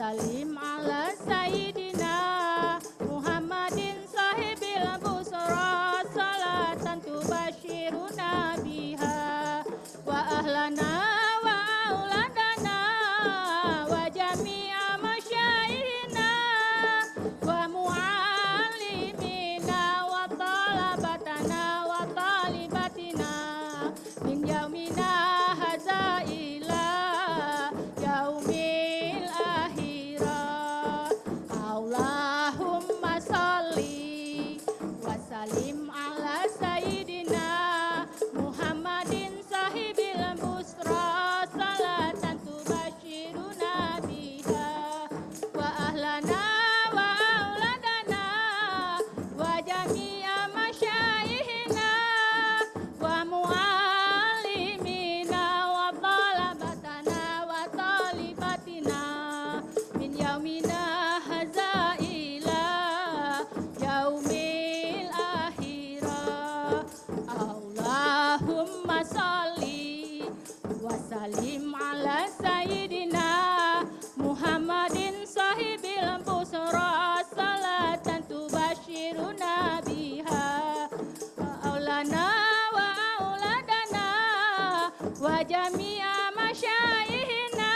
wasalim ala sayyidina Muhammadin sahibil busra salatan tubashiruna biha wa ahlana wa auladana wa jami'a masyaihina wa mu'allimina wa talabatana wa talibatina min yaumina hadza ila yaumil akhirah. Allahumma sholli wa salim ala sayyidina Muhammadin sahibil busra salatan tubashiruna biha wa ahlana wa auladana wa jami'a masyaihina wa mu'allimina wa talabatana wa talibatina min yaumina hadza ila yaumil akhirah. Allahumma sholli wa salim ala sayyidina Muhammadin sahibil busra salatan tubashiruna biha wa aulana wa auladana wa jami'a masyaihina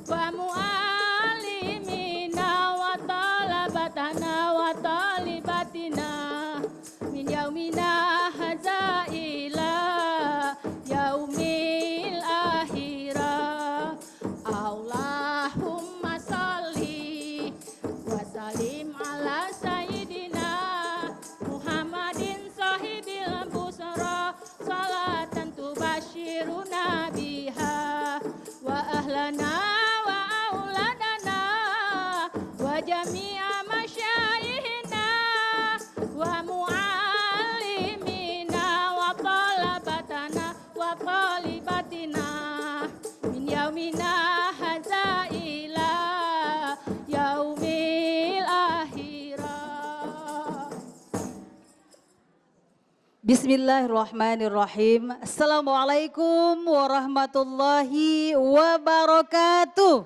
wa mu'allimina wa talabatana wa talibatina min yaumina hadza ila yaumil akhirah. Allahumma sholli wa salim ala sayyidina Muhammadin sahibil busra salatan tubashiruna biha wa ahlana wa auladana wa jami'a masyaihina wa mu'allimina wa talabatana wa talibatina min yaumina hadza ila yaumil akhirah. Bismillahirrahmanirrahim. Assalamualaikum warahmatullahi wabarakatuh.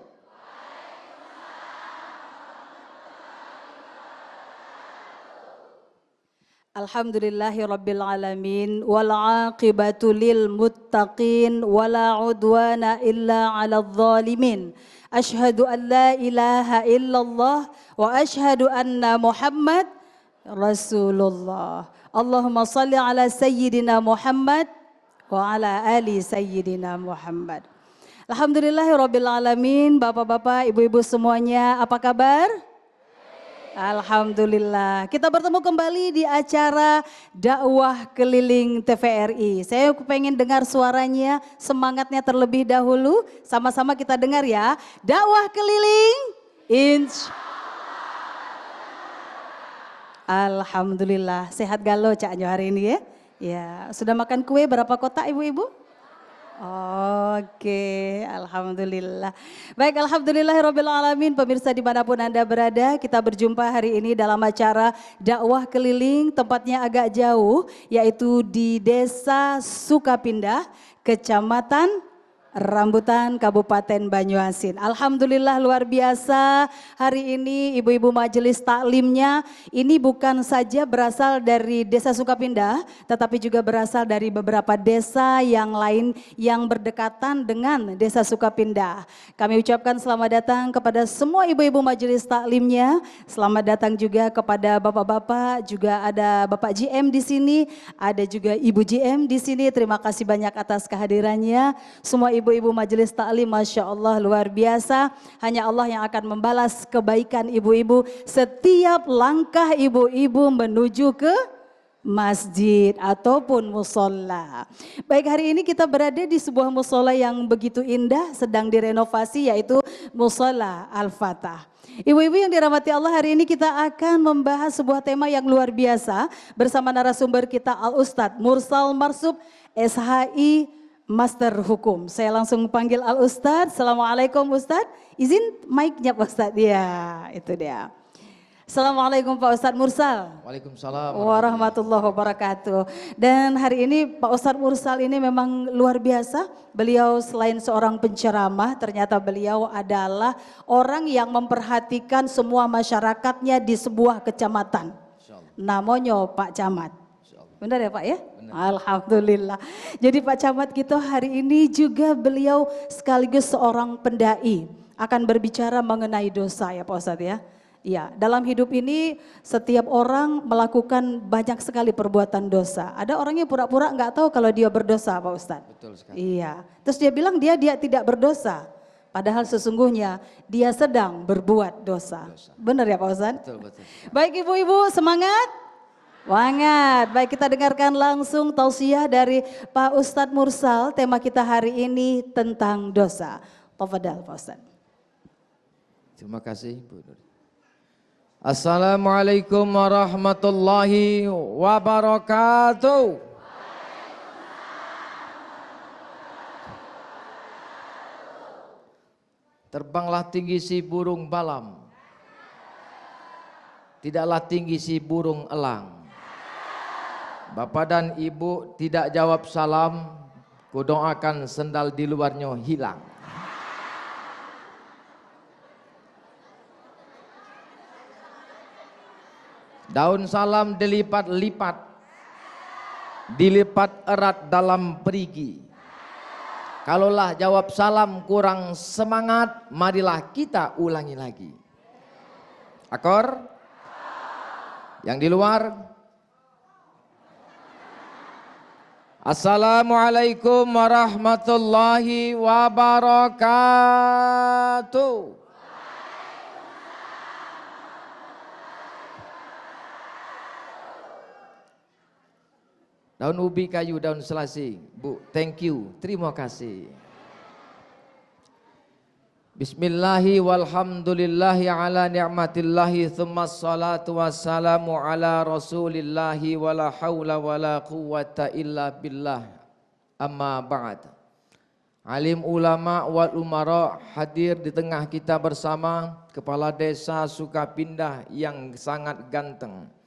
Alhamdulillahi rabbil alamin wal aqibatu lil muttaqin wala udwana illa 'alal zalimin. Asyhadu an la ilaha illallah wa asyhadu anna Muhammad Rasulullah. Allahumma salli ala sayyidina Muhammad wa ala ali sayyidina Muhammad. Alhamdulillahi rabbil alamin. Bapak-bapak, ibu-ibu semuanya, apa kabar? Alhamdulillah, kita bertemu kembali di acara dakwah keliling TVRI. Saya pengen dengar suaranya, semangatnya terlebih dahulu. Sama-sama kita dengar ya. Dakwah keliling, Alhamdulillah, sehat galau Cak Anjo hari ini ya. Ya, sudah makan kue berapa kotak ibu-ibu? Oke, Alhamdulillah. Baik, Alhamdulillahirrabbilalamin. Pemirsa dimanapun Anda berada, kita berjumpa hari ini dalam acara dakwah keliling, tempatnya agak jauh, yaitu di Desa Sukapindah, Kecamatan Rambutan, Kabupaten Banyuasin. Alhamdulillah luar biasa, hari ini ibu-ibu majelis taklimnya ini bukan saja berasal dari Desa Sukapindah, tetapi juga berasal dari beberapa desa yang lain yang berdekatan dengan Desa Sukapindah. Kami ucapkan selamat datang kepada semua ibu-ibu majelis taklimnya, selamat datang juga kepada bapak-bapak, juga ada Bapak GM di sini, ada juga Ibu GM di sini. Terima kasih banyak atas kehadirannya. Semua ibu-ibu majelis taklim, Masya Allah luar biasa. Hanya Allah yang akan membalas kebaikan ibu-ibu setiap langkah ibu-ibu menuju ke masjid ataupun musola. Baik, hari ini kita berada di sebuah musola yang begitu indah, sedang direnovasi, yaitu musola Al-Fatah. Ibu-ibu yang dirahmati Allah, hari ini kita akan membahas sebuah tema yang luar biasa bersama narasumber kita Al-Ustadz Mursal Marsub, SHI, Master Hukum. Saya langsung panggil Al-Ustadz. Assalamualaikum Ustadz. Izin mic-nya Ustadz. Ya, itu dia. Assalamualaikum Pak Ustadz Mursal. Waalaikumsalam Warahmatullahi wabarakatuh. Dan hari ini Pak Ustadz Mursal ini memang luar biasa. Beliau selain seorang penceramah, ternyata beliau adalah orang yang memperhatikan semua masyarakatnya di sebuah kecamatan. Namanya Pak Camat. Benar ya Pak ya? Benar. Alhamdulillah. Jadi Pak Camat kita hari ini juga beliau sekaligus seorang pendai. Akan berbicara mengenai dosa ya Pak Ustadz ya. Iya, dalam hidup ini setiap orang melakukan banyak sekali perbuatan dosa. Ada orang yang pura-pura nggak tahu kalau dia berdosa, Pak Ustadz. Betul sekali. Iya, terus dia bilang dia tidak berdosa. Padahal sesungguhnya dia sedang berbuat dosa. Benar ya Pak Ustadz? Betul, betul. Baik ibu-ibu, semangat? Semangat. Baik, kita dengarkan langsung tausiah dari Pak Ustadz Mursal. Tema kita hari ini tentang dosa. Tafadhal Pak Ustadz. Terima kasih Bu Nur. Assalamualaikum warahmatullahi wabarakatuh. Terbanglah tinggi si burung balam, tidaklah tinggi si burung elang. Bapak dan ibu tidak jawab salam, kudoakan sendal di luarnya hilang. Daun salam dilipat-lipat, dilipat erat dalam perigi. Kalaulah jawab salam kurang semangat, marilah kita ulangi lagi. Akor? Yang di luar? Assalamualaikum warahmatullahi wabarakatuh. Daun ubi, kayu, daun selasi. Bu, thank you. Terima kasih. Bismillahi walhamdulillahi ala ni'matillahi thumma salatu wassalamu ala rasulillahi wala hawla wala quwwata illa billah. Amma ba'd. Alim ulama wal umara hadir di tengah kita bersama. Kepala desa Sukapindah yang sangat ganteng.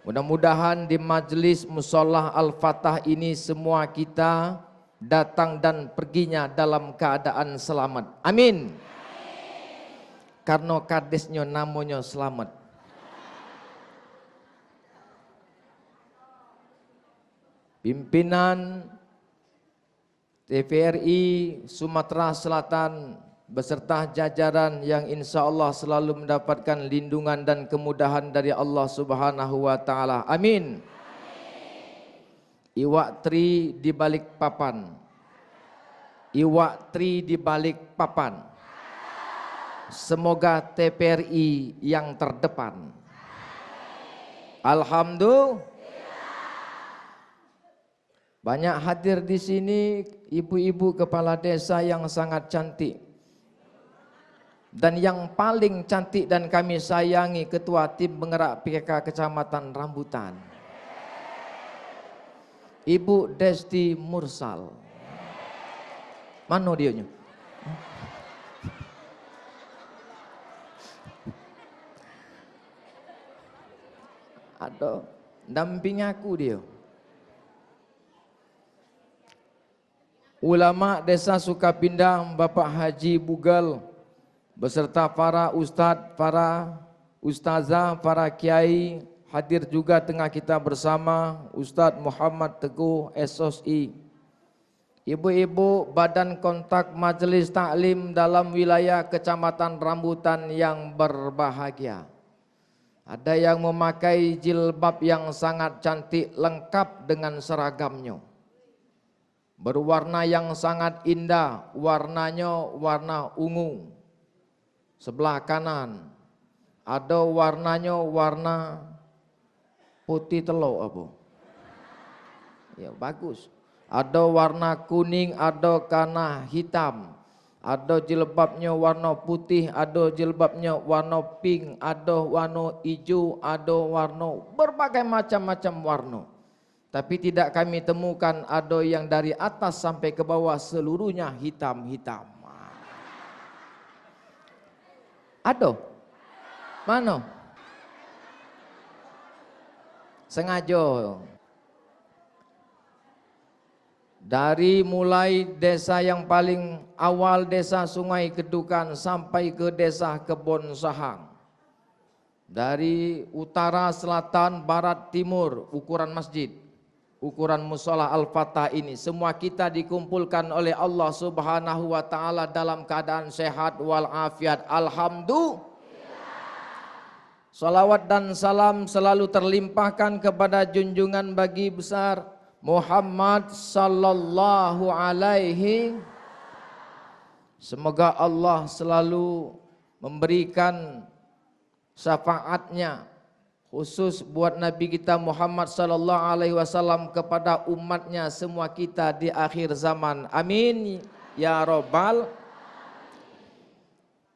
Mudah-mudahan di majelis Musholah Al-Fatah ini semua kita datang dan perginya dalam keadaan selamat. Amin. Karena kadesnya namanya selamat. Pimpinan TVRI Sumatera Selatan beserta jajaran yang insya Allah selalu mendapatkan lindungan dan kemudahan dari Allah Subhanahu wa Ta'ala. Amin. Iwak tri di balik papan. Iwak tri di balik papan. Semoga TVRI yang terdepan. Alhamdulillah. Banyak hadir di sini ibu-ibu kepala desa yang sangat cantik. Dan yang paling cantik dan kami sayangi ketua tim penggerak PKK Kecamatan Rambutan, Ibu Desti Mursal. Mana dia? Ada damping aku dia. Ulama Desa Sukapindah Bapak Haji Bugal beserta para ustadz, para ustazah, para kiai hadir juga tengah kita bersama Ustadz Muhammad Teguh SOSI. Ibu-ibu badan kontak majelis taklim dalam wilayah Kecamatan Rambutan yang berbahagia. Ada yang memakai jilbab yang sangat cantik lengkap dengan seragamnya. Berwarna yang sangat indah, warnanya warna ungu. Sebelah kanan ada warnanya warna putih telur apa? Ya bagus. Ada warna kuning, ada kana hitam. Ada jilbabnya warna putih, ada jilbabnya warna pink, ada warna hijau, ada warna berbagai macam-macam warna. Tapi tidak kami temukan ada yang dari atas sampai ke bawah seluruhnya hitam-hitam. Ada? Mana? sengaja. Dari mulai desa yang paling awal, desa Sungai Kedukan, sampai ke desa Kebon Sahang. Dari utara, selatan, barat, timur, ukuran masjid, ukuran musola Al-Fatah ini, semua kita dikumpulkan oleh Allah Subhanahu wa taala dalam keadaan sehat walafiat. Alhamdulillah. Salawat dan salam selalu terlimpahkan kepada junjungan bagi besar Muhammad sallallahu alaihi. Semoga Allah selalu memberikan syafaatnya khusus buat Nabi kita Muhammad sallallahu alaihi wasallam kepada umatnya semua kita di akhir zaman. Amin ya rabbal.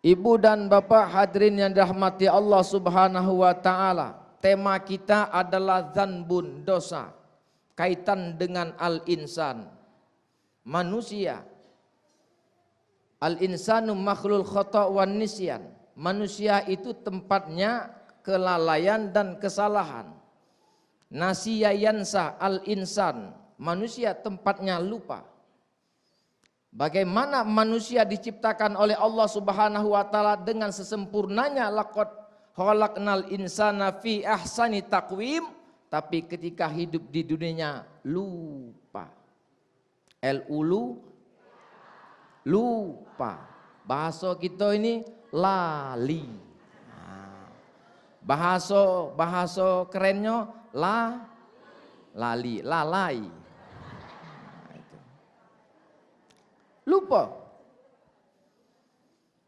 Ibu dan bapak hadirin yang dirahmati Allah Subhanahu wa taala, tema kita adalah dzanbun, dosa, kaitan dengan al-insan, manusia. Al-insanu makhlul khata' wan nisyan. Manusia itu tempatnya kelalaian dan kesalahan. Nasiya yansa, al-insan, manusia tempatnya lupa. Bagaimana manusia diciptakan oleh Allah Subhanahu wa taala dengan sesempurnanya, laqad khalaqnal insana fi ahsani taqwim, tapi ketika hidup di dunianya lupa. Lupa. Bahasa kita ini lali. Bahasa kerennya lalai. Lupa.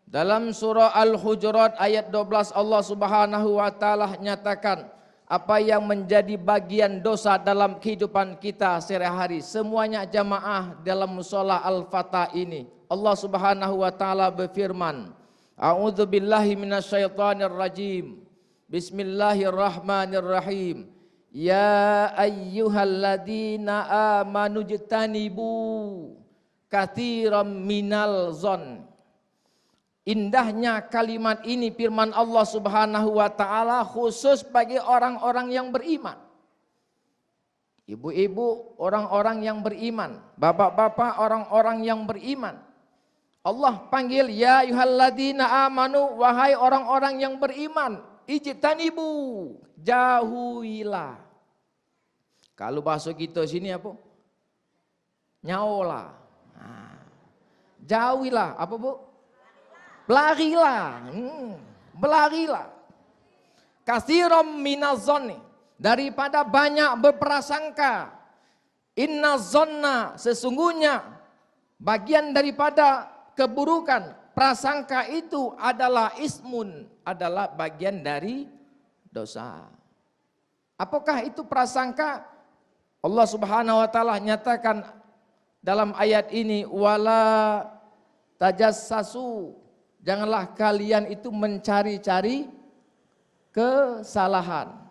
Dalam surah Al-Hujurat ayat 12 Allah Subhanahu wa taala nyatakan apa yang menjadi bagian dosa dalam kehidupan kita sehari-hari. Semuanya jamaah dalam musola Al-Fatah ini. Allah Subhanahu wa taala berfirman, A'udzubillahi minasyaitonir rajim. Bismillahirrahmanirrahim. Ya ayyuhalladzina amanu jtanibu katsiran minal zon. Indahnya kalimat ini, firman Allah Subhanahu wa taala khusus bagi orang-orang yang beriman. Ibu-ibu, orang-orang yang beriman. Bapak-bapak, orang-orang yang beriman. Allah panggil, ya ayyuhalladzina amanu, wahai orang-orang yang beriman, ijtanibu, jauhilah. Kalau bahasa kita sini apa? Nyaolah. Jauhilah, apa bu? Belarilah. Belarilah. Katsiran minaz-zonni, daripada banyak berprasangka. Inna zonna, sesungguhnya bagian daripada keburukan, prasangka itu adalah ismun, adalah bagian dari dosa. Apakah itu prasangka? Allah Subhanahu wa taala nyatakan dalam ayat ini, wala tajassasu, janganlah kalian itu mencari-cari kesalahan.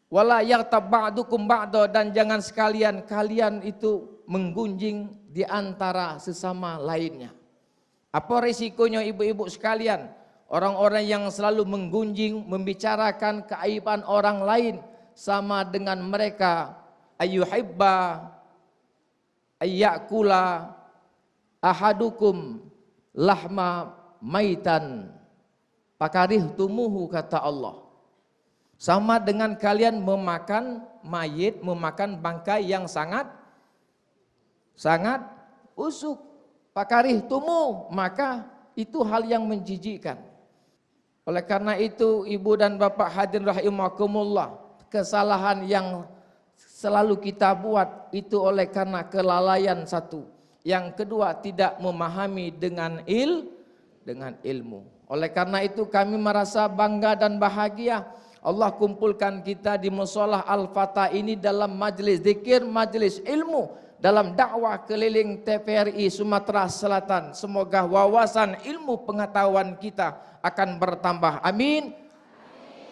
Wala yaghtab ba'dukum ba'da, dan jangan sekalian kalian itu menggunjing di antara sesama lainnya. Apa risikonya ibu-ibu sekalian? Orang-orang yang selalu menggunjing, membicarakan keaiban orang lain, sama dengan mereka ayyuhibba ayyakula ahadukum lahma maitan pakarihtumuhu, kata Allah. Sama dengan kalian memakan mayit, memakan bangkai yang sangat usuk. Pakarihtumu, maka itu hal yang menjijikkan. Oleh karena itu, ibu dan bapak hadirin rahimakumullah, kesalahan yang selalu kita buat itu oleh karena kelalaian satu. Yang kedua, tidak memahami dengan ilmu. Oleh karena itu kami merasa bangga dan bahagia Allah kumpulkan kita di musolah Al-Fatah ini dalam majlis zikir, majlis ilmu, dalam dakwah keliling TVRI Sumatera Selatan. Semoga wawasan ilmu pengetahuan kita akan bertambah. Amin.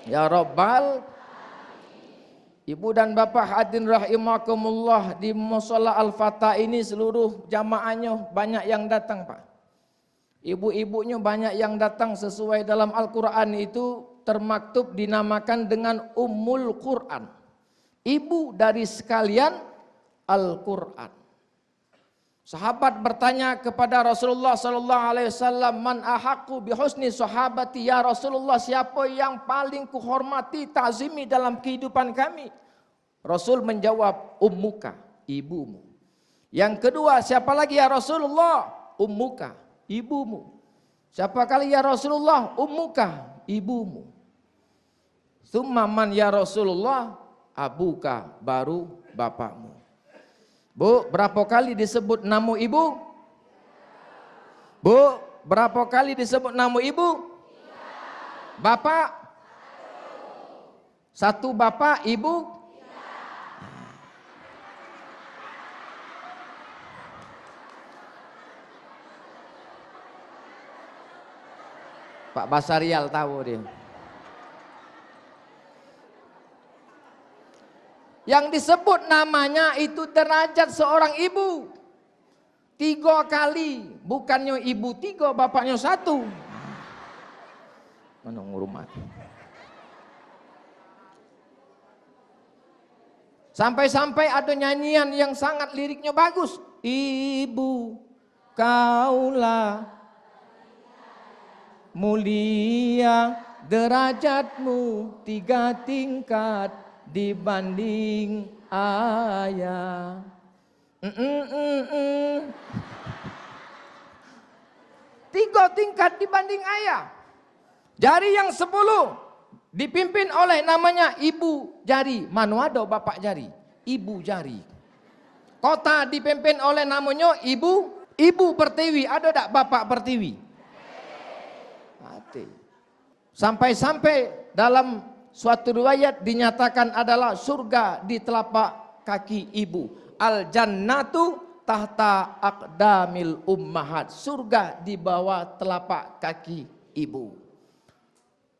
Ya Rabbal. Ibu dan bapak hadirin rahimakumullah, di musola Al-Fatah ini seluruh jamaahnya banyak yang datang, Pak. Ibu-ibunya banyak yang datang, sesuai dalam Al-Quran itu termaktub dinamakan dengan Ummul Quran. Ibu dari sekalian Al-Quran. Sahabat bertanya kepada Rasulullah sallallahu alaihi wasallam, "Man ahaqqu bi husni sahabati ya Rasulullah, siapa yang paling kuhormati, ta'zimi dalam kehidupan kami?" Rasul menjawab, "Ummuka, ibumu." Yang kedua, "Siapa lagi ya Rasulullah?" "Ummuka, ibumu." "Siapa kali ya Rasulullah?" "Ummuka, ibumu." "Tsumma man ya Rasulullah?" "Abuka," baru bapakmu. Bu, berapa kali disebut nama ibu? Bu, berapa kali disebut nama ibu? Bapak? Satu bapak, ibu? Pak Basarial tahu dia. Yang disebut namanya itu derajat seorang ibu. 3 kali, bukannya ibu 3, bapaknya 1. Mana ngurmat. Sampai-sampai ada nyanyian yang sangat liriknya bagus. Ibu, kaulah mulia, derajatmu 3 tingkat dibanding ayah. 3 tingkat dibanding ayah. Jari yang 10 dipimpin oleh namanya ibu jari. Mana ada bapak jari? Ibu jari. Kota dipimpin oleh namanya ibu pertiwi. Ada tak bapak pertiwi? Mati. Sampai-sampai dalam suatu riwayat dinyatakan adalah surga di telapak kaki ibu. Al jannatu tahta aqdamil ummahat. Surga di bawah telapak kaki ibu.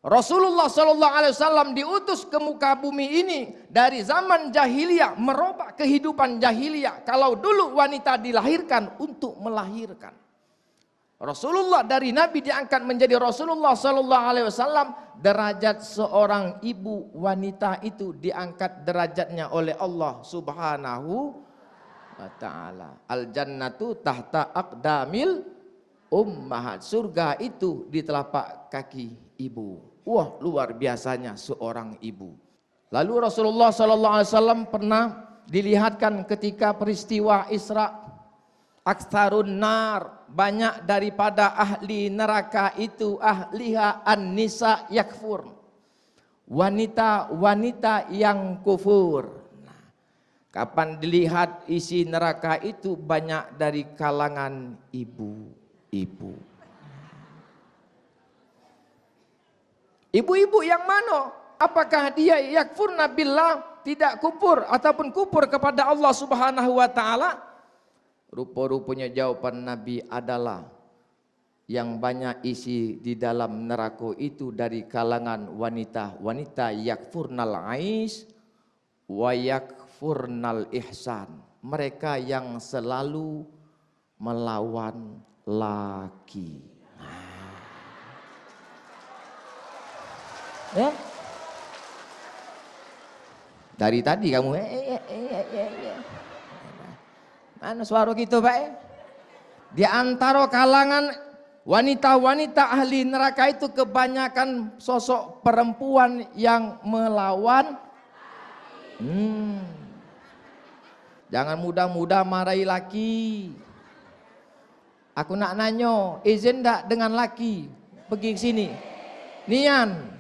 Rasulullah sallallahu alaihi wasallam diutus ke muka bumi ini dari zaman jahiliyah, merubah kehidupan jahiliyah. Kalau dulu wanita dilahirkan untuk melahirkan, Rasulullah dari Nabi diangkat menjadi Rasulullah sallallahu alaihi wasallam. Derajat seorang ibu wanita itu diangkat derajatnya oleh Allah Subhanahu wa taala. Al jannatu tahta aqdamil ummahat. Surga itu di telapak kaki ibu. Wah, luar biasanya seorang ibu. Lalu Rasulullah sallallahu alaihi wasallam pernah dilihatkan ketika peristiwa Isra. Aktsarun nar, banyak daripada ahli neraka itu ahliha an-nisa yakfur. Wanita-wanita yang kufur. Nah, kapan dilihat isi neraka itu banyak dari kalangan ibu-ibu. Ibu-ibu yang mana? Apakah dia yakfurna billah, tidak kufur ataupun kufur kepada Allah Subhanahu wa taala? Rupa-rupanya jawaban Nabi adalah yang banyak isi di dalam neraka itu dari kalangan wanita-wanita yakfurnal ais wa yakfurnal ihsan. Mereka yang selalu melawan laki. Ya? Dari tadi kamu mana suara gitu Pak? Di antara kalangan wanita-wanita ahli neraka itu kebanyakan sosok perempuan yang melawan. Jangan mudah-mudah marahi laki. Aku nak nanyo, izin tak dengan laki pergi ke sini? Nian,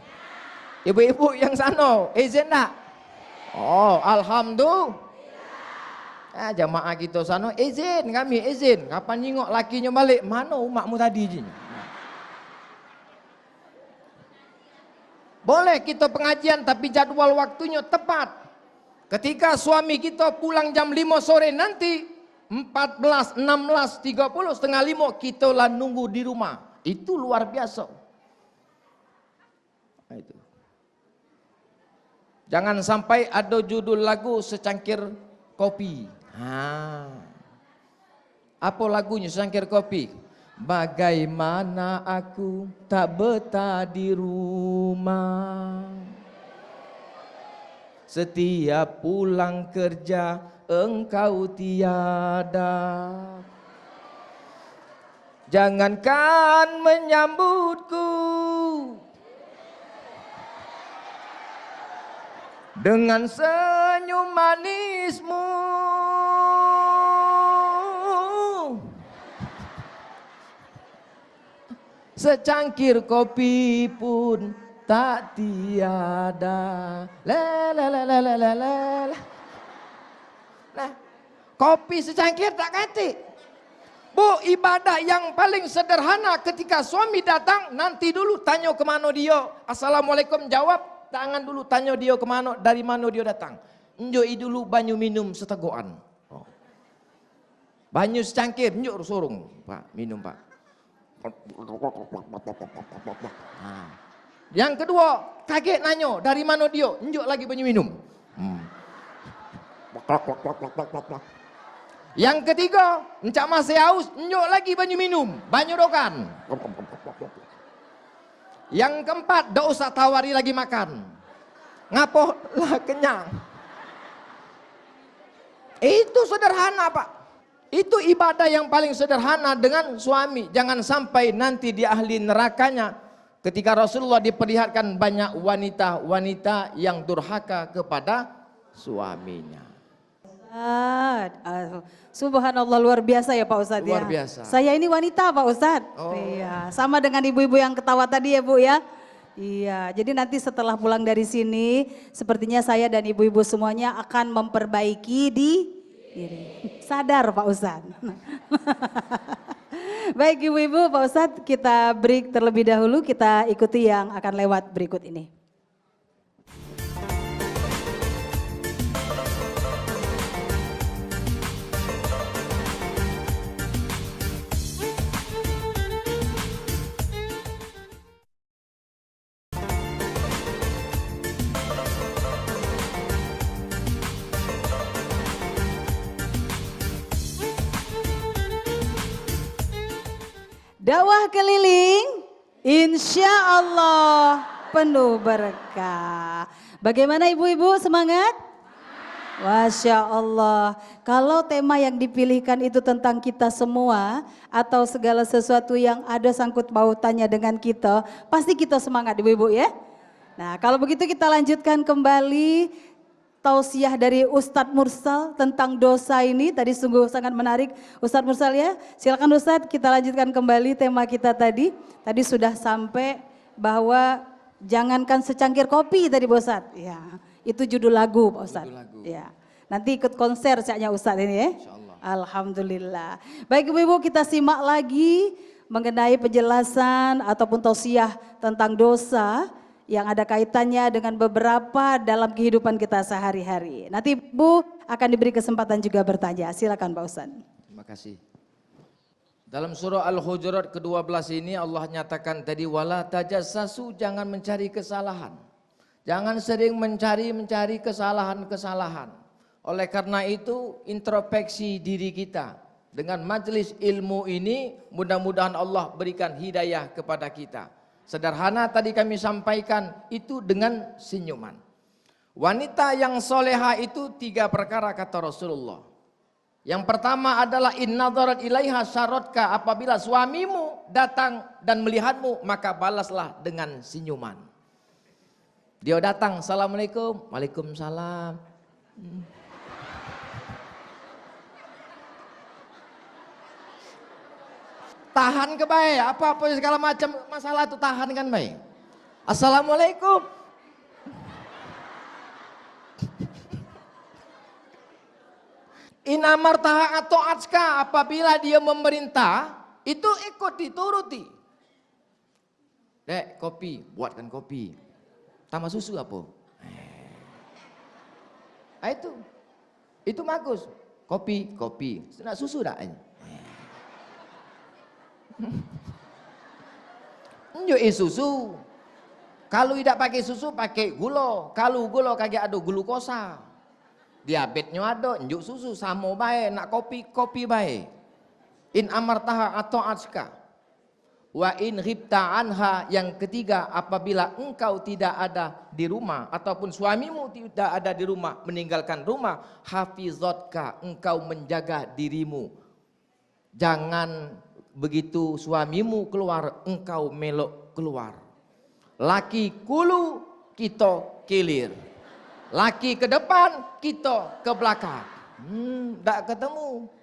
ibu-ibu yang sana, izin tak? Oh, alhamdulillah. Jamaah kita sana izin, kami izin. Kapan nyingok lakinya balik? Mana umakmu tadi je? Boleh kita pengajian tapi jadwal waktunya tepat. Ketika suami kita pulang jam 5 sore nanti 14, 16, 30, setengah 5 kita lah nunggu di rumah. Itu luar biasa. Itu. Jangan sampai ada judul lagu secangkir kopi. Apa lagunya secangkir kopi? Bagaimana aku tak betah di rumah, setiap pulang kerja engkau tiada. Jangankan menyambutku dengan senyum manismu, secangkir kopi pun tak tiada. La la la la la la la. Nah, kopi secangkir tak kati. Bu, ibadah yang paling sederhana ketika suami datang, nanti dulu tanya kemana dia. Assalamualaikum jawab, tangan dulu tanya dia kemana, dari mana dia datang. Enjoi dulu banyu minum setegoan. Oh. Banyu secangkir, enjok sorong. Pak, minum pak. Nah. Yang kedua, kaget nanya, dari mana dia? Enjok lagi banyu minum. Yang ketiga, encak masih haus, enjok lagi banyu minum, banyu dokan. Yang keempat, dak usah tawari lagi makan. Ngapoh lah kenyang. Itu sederhana pak. Itu ibadah yang paling sederhana dengan suami. Jangan sampai nanti di ahli nerakanya. Ketika Rasulullah diperlihatkan banyak wanita-wanita yang durhaka kepada suaminya. Subhanallah, luar biasa ya Pak Ustadz. Luar ya. biasa. Saya ini wanita Pak Ustadz. Oh. Iya, sama dengan ibu-ibu yang ketawa tadi ya Bu ya. Iya, jadi nanti setelah pulang dari sini, sepertinya saya dan ibu-ibu semuanya akan memperbaiki diri. Sadar Pak Ustadz. Baik ibu-ibu, Pak Ustadz, kita break terlebih dahulu, kita ikuti yang akan lewat berikut ini. Dakwah keliling, insya Allah penuh berkah. Bagaimana ibu-ibu, semangat? Masya Allah. Kalau tema yang dipilihkan itu tentang kita semua atau segala sesuatu yang ada sangkut pautannya dengan kita, pasti kita semangat ibu-ibu ya. Nah kalau begitu kita lanjutkan kembali tausiah dari Ustadz Mursal tentang dosa ini. Tadi sungguh sangat menarik Ustadz Mursal ya. Silakan Ustadz, kita lanjutkan kembali tema kita tadi. Tadi sudah sampai bahwa jangankan secangkir kopi tadi Pak Ustadz. Ya, itu judul lagu Pak Ustadz. Ya. Nanti ikut konser saatnya Ustadz ini ya. Alhamdulillah. Baik ibu-ibu, kita simak lagi mengenai penjelasan ataupun tausiah tentang dosa yang ada kaitannya dengan beberapa dalam kehidupan kita sehari-hari. Nanti Bu akan diberi kesempatan juga bertanya. Silakan Pak Ustadz. Terima kasih. Dalam surah Al-Hujurat ke-12 ini Allah nyatakan tadi, wala tajassasu, jangan mencari kesalahan. Jangan sering mencari kesalahan-kesalahan. Oleh karena itu introspeksi diri kita. Dengan majelis ilmu ini mudah-mudahan Allah berikan hidayah kepada kita. Sederhana tadi kami sampaikan itu dengan senyuman. Wanita yang soleha itu 3 perkara kata Rasulullah. Yang pertama adalah inna dharat ilaiha syarotka, apabila suamimu datang dan melihatmu maka balaslah dengan senyuman. Dia datang, assalamualaikum, waalaikumsalam. Tahan ke baik, apa-apa segala macam masalah itu tahan kan baik. Assalamualaikum. In amartaha atau atska, apabila dia memerintah itu ikut dituruti. Dek, kopi, buatkan kopi. Tambah susu apa? Itu bagus. Kopi. Nak susu dak? Enjuk susu. Kalau tidak pakai susu pakai gula. Kalau gula kagak ada glukosa. Diabetesnya ada, enjuk susu sama baik. Nak kopi baik. In amartaha atau atska. Wa in ghibta anha, yang ketiga, apabila engkau tidak ada di rumah ataupun suamimu tidak ada di rumah, meninggalkan rumah, hafizatka, engkau menjaga dirimu. Jangan begitu suamimu keluar, engkau melok keluar. Laki kulu, kita kilir. Laki ke depan, kita ke belakang. Tak ketemu.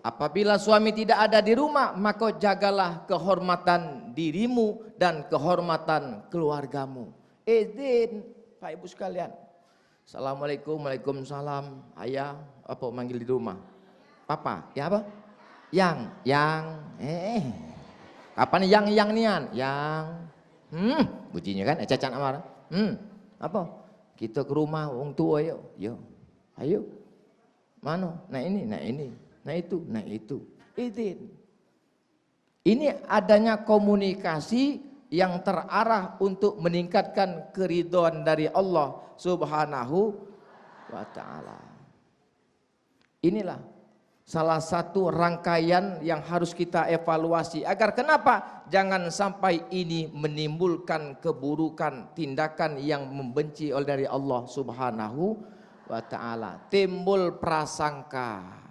Apabila suami tidak ada di rumah, maka jagalah kehormatan dirimu dan kehormatan keluargamu. Izin, Pak Ibu sekalian. Assalamualaikum, waalaikumsalam. Ayah, apa manggil di rumah? Papa, ya apa? Yang. Apa nih yang nian? Yang. Bucinya kan, cacan amar. Apa? Kita ke rumah wong tua yuk. Ayo. Mana? Nah ini. Nah itu. Izin. Ini adanya komunikasi yang terarah untuk meningkatkan keridhaan dari Allah Subhanahu wa ta'ala. Inilah salah satu rangkaian yang harus kita evaluasi. Agar kenapa? Jangan sampai ini menimbulkan keburukan, tindakan yang membenci oleh dari Allah Subhanahu wa ta'ala. Timbul prasangka.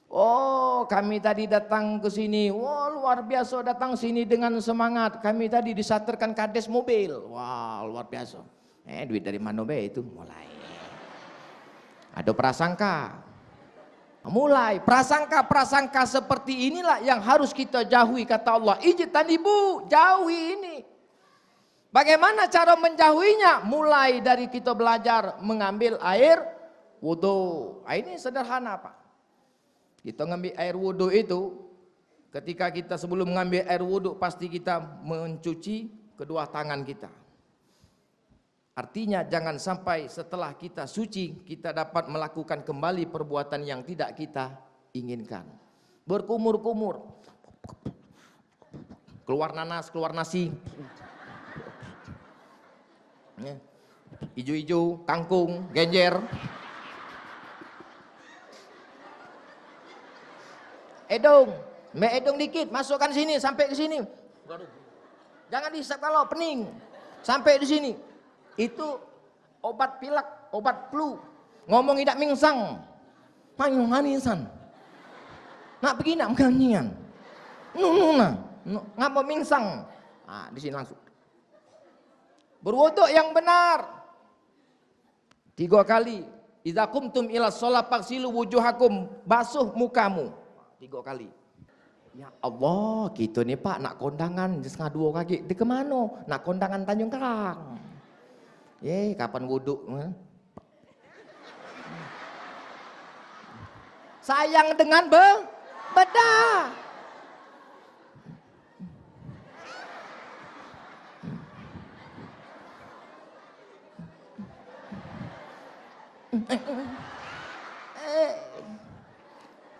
Oh, kami tadi datang ke sini. Wah, luar biasa datang sini dengan semangat. Kami tadi disaterkan kades mobil. Wah, luar biasa. Duit dari mana be itu? Mulai. Ada prasangka. Mulai prasangka seperti inilah yang harus kita jauhi, kata Allah. Ijtanibu, jauhi ini. Bagaimana cara menjauhinya? Mulai dari kita belajar mengambil air wudu. Ini sederhana, Pak. Kita ngambil air wudhu itu, ketika kita sebelum mengambil air wudhu pasti kita mencuci kedua tangan kita. Artinya jangan sampai setelah kita suci kita dapat melakukan kembali perbuatan yang tidak kita inginkan. Berkumur-kumur, keluar nanas, keluar nasi, hijau-hijau, kangkung, genjer. Edong dikit, masukkan sini sampai ke sini. Jangan dihisap kalau pening. Sampai di sini. Itu obat pilek, obat flu. Ngomong tidak mingsang. Payung manisan. Nak pergi nak menganian. Ngapa mingsang? Di sini langsung. Berwuduk yang benar. 3 kali. Idza qumtum ila shalah faghsilu wujuhakum, basuh mukamu. 3 kali. Ya Allah, kita nih Pak nak kondangan setengah 2 kaki. Di kemana? Nak kondangan Tanjung Karang. Kapan wuduk? Sayang dengan bedah.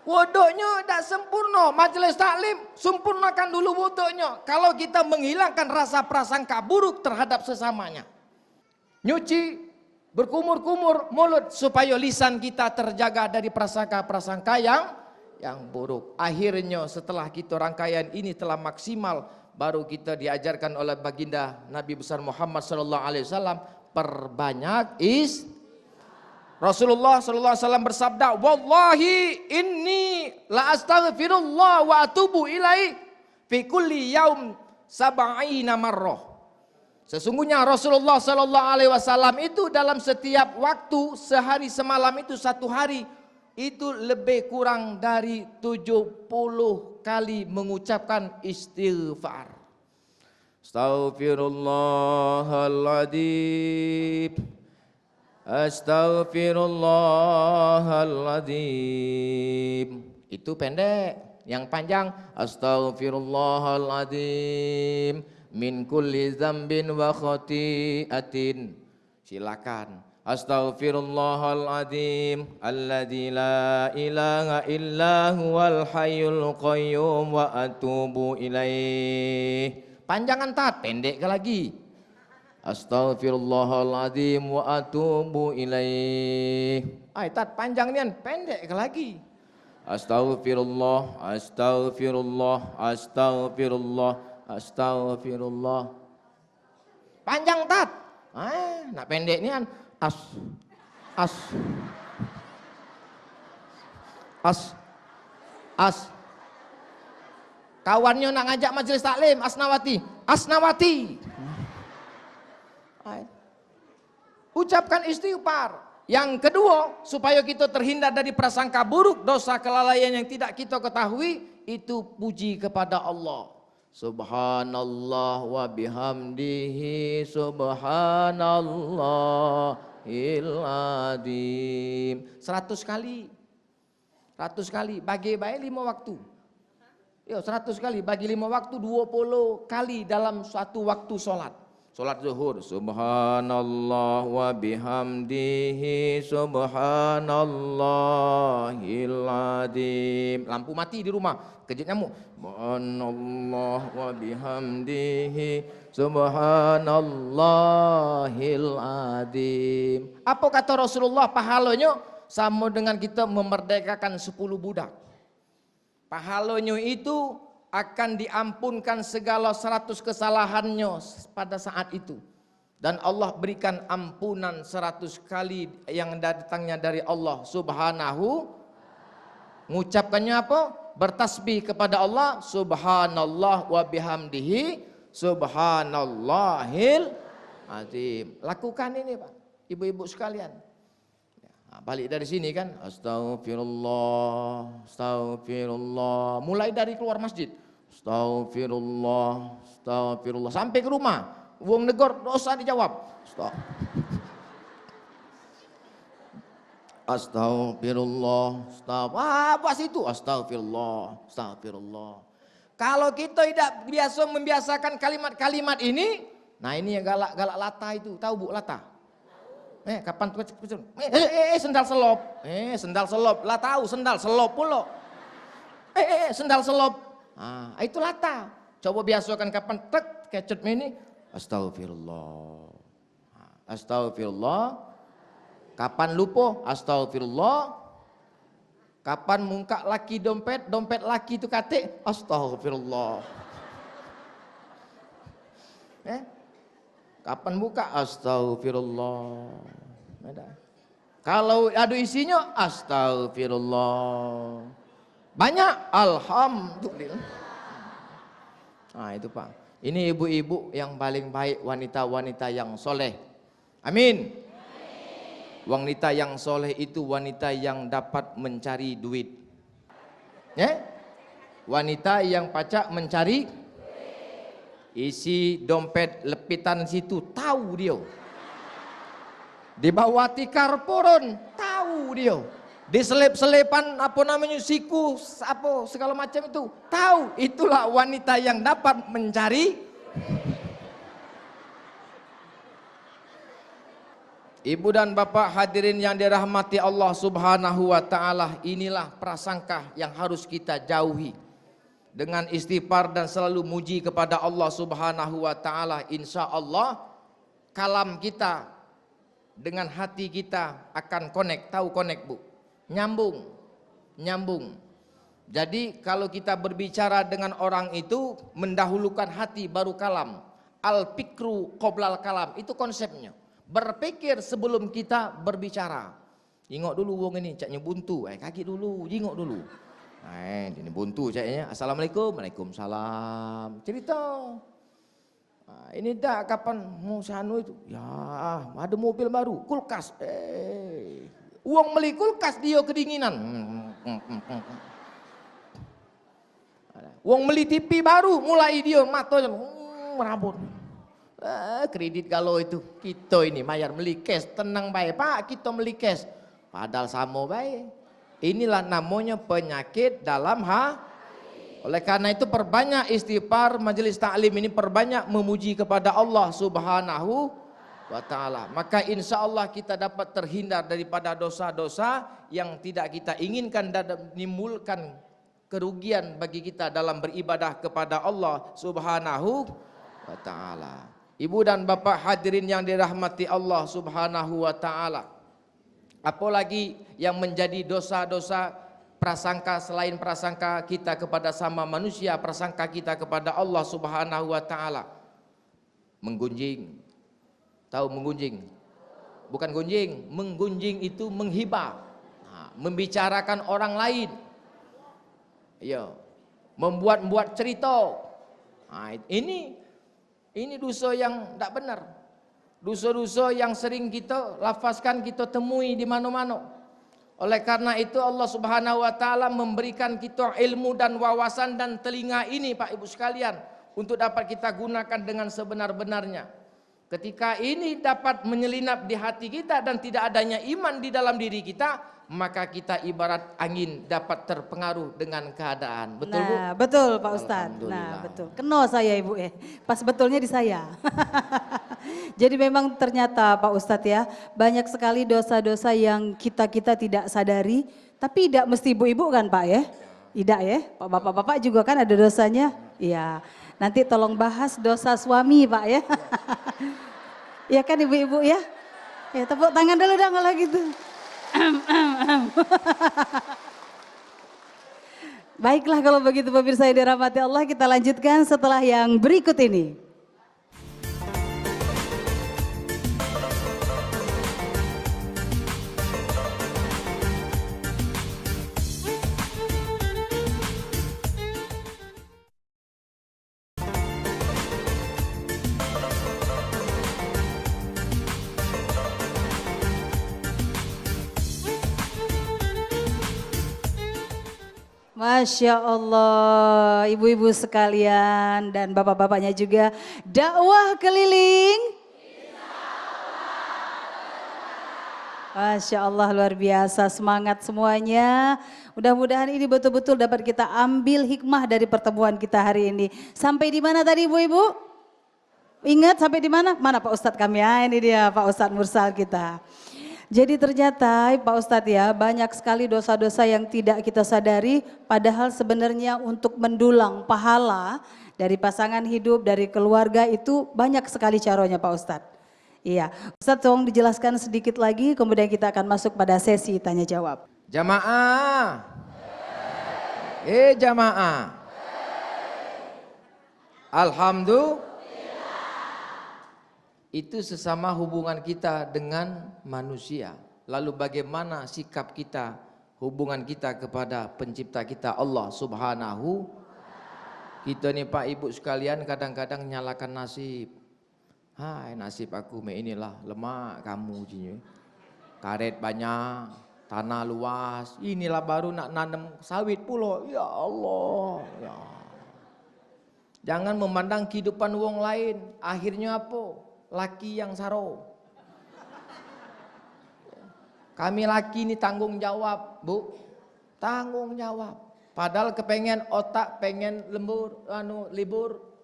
Wuduknya tidak sempurna. Majelis taklim sempurnakan dulu wuduknya. Kalau kita menghilangkan rasa prasangka buruk terhadap sesamanya. Nyuci, berkumur-kumur mulut supaya lisan kita terjaga dari prasangka-prasangka yang buruk. Akhirnya setelah kita rangkaian ini telah maksimal, baru kita diajarkan oleh baginda Nabi besar Muhammad SAW, perbanyak Rasulullah SAW bersabda, wallahi inni la astaghfirullah wa atubu ilaih fi kulli yaum 70 marrah. Sesungguhnya Rasulullah SAW itu dalam setiap waktu, sehari semalam itu 1 hari, itu lebih kurang dari 70 kali mengucapkan istighfar. Astaghfirullahaladzim. Astaghfirullahaladzim. Itu pendek. Yang panjang astaghfirullahaladzim min kulli dzambin wa khati'atin. Silakan. Astaghfirullahaladzim alladzi la ilaha illa huwal hayyul qayyum wa atubu ilaih. Panjangan tat, pendek lagi. Astaghfirullahaladzim wa atubu ilaih. Tat panjang nian, pendek lagi. Astaghfirullah, astaghfirullah, astaghfirullah, astaghfirullah. Panjang tat. Nak pendek ni kan as kawannya nak ngajak majelis taklim Asnawati. Ucapkan istighfar. Yang kedua, supaya kita terhindar dari prasangka buruk, dosa kelalaian yang tidak kita ketahui, itu puji kepada Allah. Subhanallah wa bihamdihi subhanallahil azim. 100 kali. 100 kali bagi baik 5 waktu. 100 kali bagi 5 waktu 20 kali dalam satu waktu solat. Solat zuhur, subhanallah wa bihamdihi subhanallahil azim. Lampu mati di rumah, kejut nyamuk. Subhanallah wa bihamdihi subhanallahil azim. Apa kata Rasulullah pahalanya? Sama dengan kita memerdekakan 10 budak. Pahalanya itu akan diampunkan segala 100 kesalahannya pada saat itu. Dan Allah berikan ampunan 100 kali yang datangnya dari Allah subhanahu. Mengucapkannya apa? Bertasbih kepada Allah, subhanallah wa bihamdihi subhanallahil azim. Lakukan ini Pak, ibu-ibu sekalian. Balik dari sini kan, astagfirullah, astagfirullah. Mulai dari keluar masjid, astagfirullah, astagfirullah. Sampai ke rumah, wong negor dosa dijawab. Astagfirullah, astagfirullah. Apa sih itu? Astagfirullah, astagfirullah. Kalau kita tidak biasa membiasakan kalimat-kalimat ini, nah ini yang galak-galak lata itu, tahu Bu lata? Kapan tuh sendal selop. Sendal selop. Lah tahu sendal selop pula. Sendal selop. Itu lata. Coba biasakan kapan tek kecut ini. Astagfirullah. Astagfirullah. Kapan lupa? Astagfirullah. Kapan muka laki dompet laki itu katik. Astagfirullah. Kapan buka? Astagfirullah. Kalau ada isinya, astagfirullah. Banyak, alhamdulillah. Nah itu Pak. Ini ibu-ibu yang paling baik, wanita-wanita yang soleh. Amin. Wanita yang soleh itu wanita yang dapat mencari duit. Wanita yang pacak mencari isi dompet lepitan situ tahu dia. Di bawah tikar purun tahu dia. Di selip-selipan apa namanya siku apa segala macam itu tahu. Itulah wanita yang dapat mencari. Ibu dan bapak hadirin yang dirahmati Allah subhanahu wa ta'ala, inilah prasangka yang harus kita jauhi. Dengan istighfar dan selalu muji kepada Allah subhanahu wa ta'ala, insya Allah kalam kita dengan hati kita akan connect. Tahu connect Bu? Nyambung. Jadi kalau kita berbicara dengan orang itu mendahulukan hati baru kalam. Al-fikru qoblal kalam, itu konsepnya. Berpikir sebelum kita berbicara. Jingok dulu wong ini, caknya buntu. Kaki dulu, jingok dulu. Ini buntu caknya. Assalamualaikum, waalaikumsalam. Cerita. Ini dah kapan mau sanu itu? Ya, ada mobil baru, kulkas. Uang beli kulkas dia kedinginan. Uang beli TV baru, mulai dia matanya merabut. Kredit kalau itu kita ini bayar beli cash, tenang baik Pak, kita beli cash. Padahal sama baik. Inilah namanya penyakit dalam hati. Oleh karena itu perbanyak istighfar, majelis taklim ini perbanyak memuji kepada Allah subhanahu wa ta'ala. Maka insya Allah kita dapat terhindar daripada dosa-dosa yang tidak kita inginkan dan menimbulkan kerugian bagi kita dalam beribadah kepada Allah subhanahu wa ta'ala. Ibu dan bapak hadirin yang dirahmati Allah subhanahu wa ta'ala. Apalagi yang menjadi dosa-dosa prasangka selain prasangka kita kepada sama manusia, prasangka kita kepada Allah Subhanahu wa taala. Menggunjing. Tahu menggunjing? Bukan gunjing, menggunjing itu menghibah. Nah, membicarakan orang lain. Ya. Membuat cerita. Nah, ini dosa yang tidak benar. Dosa-dosa yang sering kita lafazkan, kita temui di mana-mana. Oleh karena itu Allah Subhanahu wa taala memberikan kita ilmu dan wawasan dan telinga ini Pak Ibu sekalian untuk dapat kita gunakan dengan sebenar-benarnya. Ketika ini dapat menyelinap di hati kita dan tidak adanya iman di dalam diri kita, maka kita ibarat angin dapat terpengaruh dengan keadaan. Betul Bu? Nah, betul Pak Ustadz. Nah, betul. Kena saya Ibu pas betulnya di saya. Jadi memang ternyata Pak Ustadz ya, banyak sekali dosa-dosa yang kita tidak sadari, tapi tidak mesti ibu-ibu kan Pak ya? Tidak ya, Pak bapak-bapak juga kan ada dosanya. Iya, nanti tolong bahas dosa suami Pak ya. Iya kan ibu-ibu ya? Ya tepuk tangan dulu dong kalau gitu. Baiklah kalau begitu pemirsa yang dirahmati Allah, kita lanjutkan setelah yang berikut ini. Masya Allah, ibu-ibu sekalian dan bapak-bapaknya juga, dakwah keliling. Masya Allah luar biasa, semangat semuanya. Mudah-mudahan ini betul-betul dapat kita ambil hikmah dari pertemuan kita hari ini. Sampai di mana tadi ibu-ibu? Ingat sampai di mana? Mana Pak Ustadz kami? Ya, ini dia Pak Ustadz Mursal kita. Jadi ternyata Pak Ustadz ya, banyak sekali dosa-dosa yang tidak kita sadari, padahal sebenarnya untuk mendulang pahala dari pasangan hidup, dari keluarga itu banyak sekali caranya Pak Ustadz. Iya, Ustadz tolong dijelaskan sedikit lagi, kemudian kita akan masuk pada sesi tanya jawab. Jamaah, jamaah, alhamdulillah. Itu sesama hubungan kita dengan manusia. Lalu bagaimana sikap kita, hubungan kita kepada pencipta kita Allah Subhanahu. Kita nih Pak Ibu sekalian kadang-kadang nyalakan nasib. Hai nasib aku inilah lemak kamu jinya. Karet banyak, tanah luas. Inilah baru nak nanam sawit pula. Ya Allah, ya. Jangan memandang kehidupan wong lain. Akhirnya apa? Laki yang saro. Kami laki ini tanggung jawab, Bu. Tanggung jawab. Padahal kepengen otak pengen lembur, libur.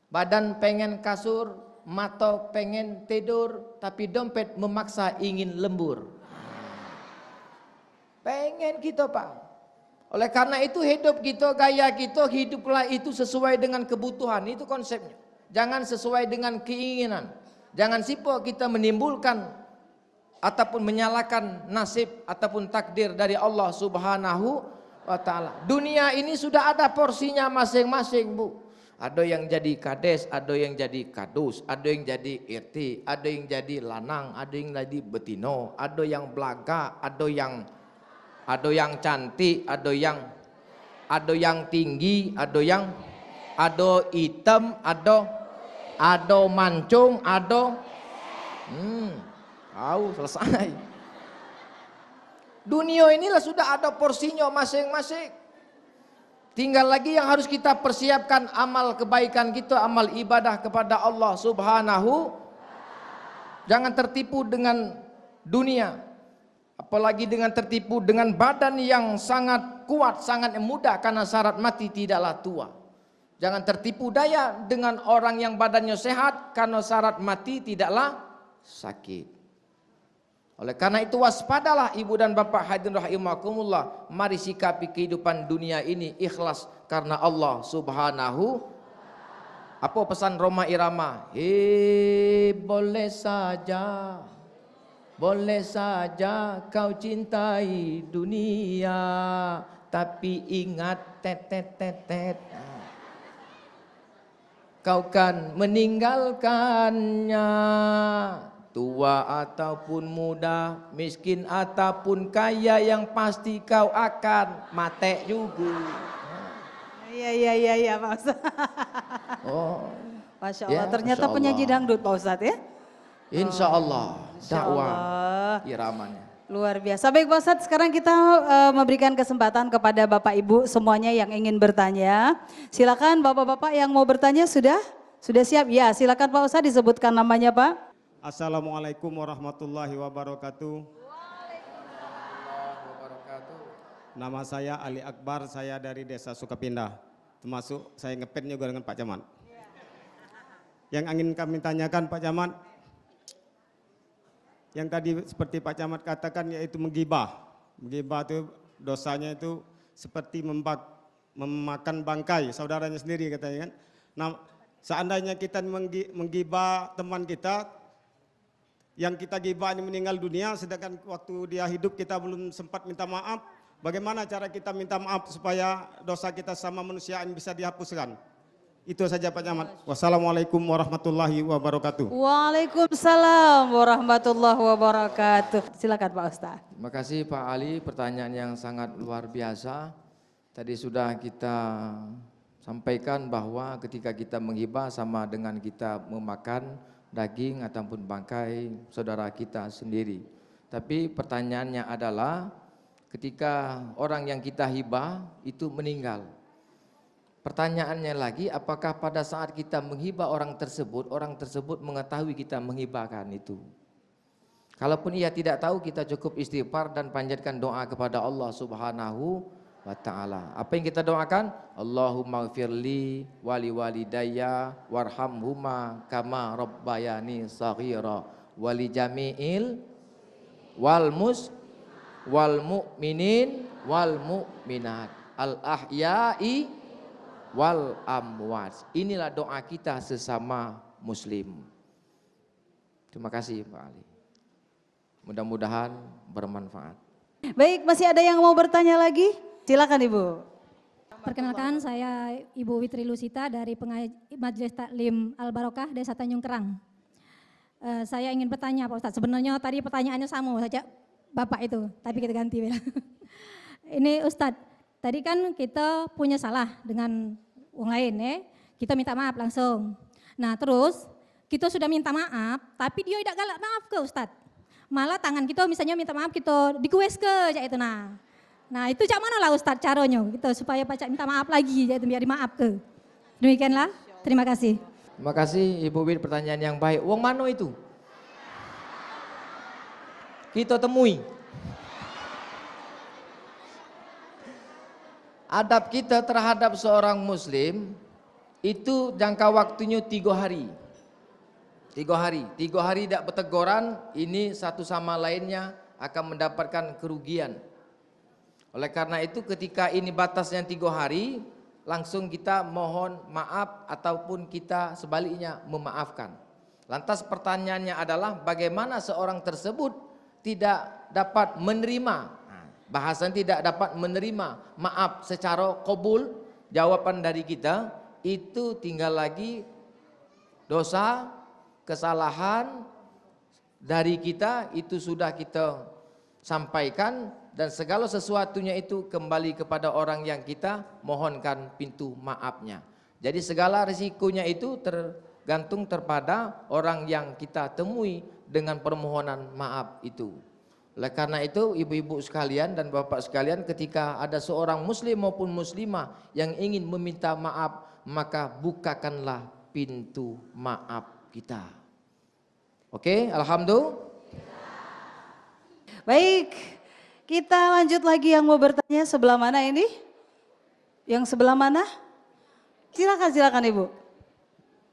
Badan pengen kasur, mata pengen tidur, tapi dompet memaksa ingin lembur. Pengen kita, Pak. Oleh karena itu hidup kita, gaya kita, hiduplah itu sesuai dengan kebutuhan. Itu konsepnya. Jangan sesuai dengan keinginan. Jangan sibuk kita menimbulkan ataupun menyalahkan nasib ataupun takdir dari Allah Subhanahu wa taala. Dunia ini sudah ada porsinya masing-masing, Bu. Ada yang jadi kades, ada yang jadi kadus, ada yang jadi irti, ada yang jadi lanang, ada yang jadi betino, ada yang belaga, ada yang cantik, ada yang tinggi, ada hitam, ada mancung, tahu selesai. Dunia inilah sudah ada porsinya masing-masing. Tinggal lagi yang harus kita persiapkan amal kebaikan kita, amal ibadah kepada Allah Subhanahu. Jangan tertipu dengan dunia, apalagi dengan tertipu dengan badan yang sangat kuat, sangat muda karena syarat mati tidaklah tua. Jangan tertipu daya dengan orang yang badannya sehat karena syarat mati tidaklah sakit. Oleh karena itu waspadalah ibu dan bapak hadirin rahimakumullah. Mari sikapi kehidupan dunia ini ikhlas karena Allah Subhanahu. Apa pesan Roma Irama? Boleh saja Boleh saja kau cintai dunia, tapi ingat tet. Kau kan meninggalkannya. Tua ataupun muda, miskin ataupun kaya, yang pasti kau akan mate juga. Iya Pak Ustadz. Oh, Masya ya, Allah, ternyata Masya Allah. penyanyi dangdut Pak Ustadz ya. Insya Allah, Insya dakwah Allah. iramanya. Luar biasa. Baik Pak Ustadz, sekarang kita memberikan kesempatan kepada Bapak Ibu semuanya yang ingin bertanya. Silakan Bapak-Bapak yang mau bertanya sudah siap? Ya, silakan Pak Ustadz disebutkan namanya Pak. Assalamualaikum warahmatullahi wabarakatuh. Nama saya Ali Akbar, saya dari Desa Sukapindah. Termasuk saya ngepet juga dengan Pak Camat. Yang ingin kami tanyakan Pak Camat, yang tadi seperti Pak Camat katakan yaitu menggibah. Menggibah itu dosanya itu seperti memakan bangkai saudaranya sendiri katanya kan. Nah, seandainya kita menggibah teman kita, yang kita gibah ini meninggal dunia, sedangkan waktu dia hidup kita belum sempat minta maaf. Bagaimana cara kita minta maaf supaya dosa kita sama manusia ini bisa dihapuskan? Itu saja Pak Camat. Wassalamualaikum warahmatullahi wabarakatuh. Waalaikumsalam warahmatullahi wabarakatuh. Silakan Pak Ustadz. Terima kasih Pak Ali, pertanyaan yang sangat luar biasa. Tadi sudah kita sampaikan bahwa ketika kita menghibah sama dengan kita memakan daging ataupun bangkai saudara kita sendiri. Tapi pertanyaannya adalah ketika orang yang kita hibah itu meninggal. Pertanyaannya lagi, apakah pada saat kita menghibah orang tersebut mengetahui kita menghibahkan itu? Kalaupun ia tidak tahu, kita cukup istighfar dan panjatkan doa kepada Allah Subhanahu wa ta'ala. Apa yang kita doakan? Allahumma gfirli wali walidayya warhamhuma kama rabbayani saghira wali jami'il wal mu'minin wal mu'minat al ahya'i wal amwat. Inilah doa kita sesama muslim. Terima kasih Pak Ali. Mudah-mudahan bermanfaat. Baik, masih ada yang mau bertanya lagi? Silakan Ibu. Perkenalkan, saya Ibu Witri Lusita dari Majelis Taklim Al-Barokah Desa Tanjung Kerang. Saya ingin bertanya Pak Ustadz, sebenarnya tadi pertanyaannya sama saja Bapak itu, tapi kita ganti. Ini Ustadz, tadi kan kita punya salah dengan orang lain ya, kita minta maaf langsung. Nah terus kita sudah minta maaf, tapi dia tidak galak maaf ke Ustadz. Malah tangan kita misalnya minta maaf kita dikues ke aja itu Nah itu cak mana lah Ustadz caranya gitu supaya Pak minta maaf lagi jadi biar dimaaf ke. Demikianlah, terima kasih. Terima kasih Ibu Wid, pertanyaan yang baik. Wong mano itu? Kita temui. Adab kita terhadap seorang muslim itu jangka waktunya 3 hari. 3 hari tidak berteguran, ini satu sama lainnya akan mendapatkan kerugian. Oleh karena itu ketika ini batasnya 3 hari, langsung kita mohon maaf ataupun kita sebaliknya memaafkan. Lantas pertanyaannya adalah bagaimana seorang tersebut tidak dapat menerima, bahasan tidak dapat menerima maaf secara qabul. Jawaban dari kita itu tinggal lagi dosa, kesalahan dari kita itu sudah kita sampaikan, dan segala sesuatunya itu kembali kepada orang yang kita mohonkan pintu maafnya. Jadi segala risikonya itu tergantung kepada orang yang kita temui dengan permohonan maaf itu. Oleh karena itu ibu-ibu sekalian dan bapak sekalian, ketika ada seorang muslim maupun muslimah yang ingin meminta maaf, maka bukakanlah pintu maaf kita. Oke, alhamdulillah. Baik, kita lanjut lagi yang mau bertanya sebelah mana ini? Yang sebelah mana? Silakan Ibu.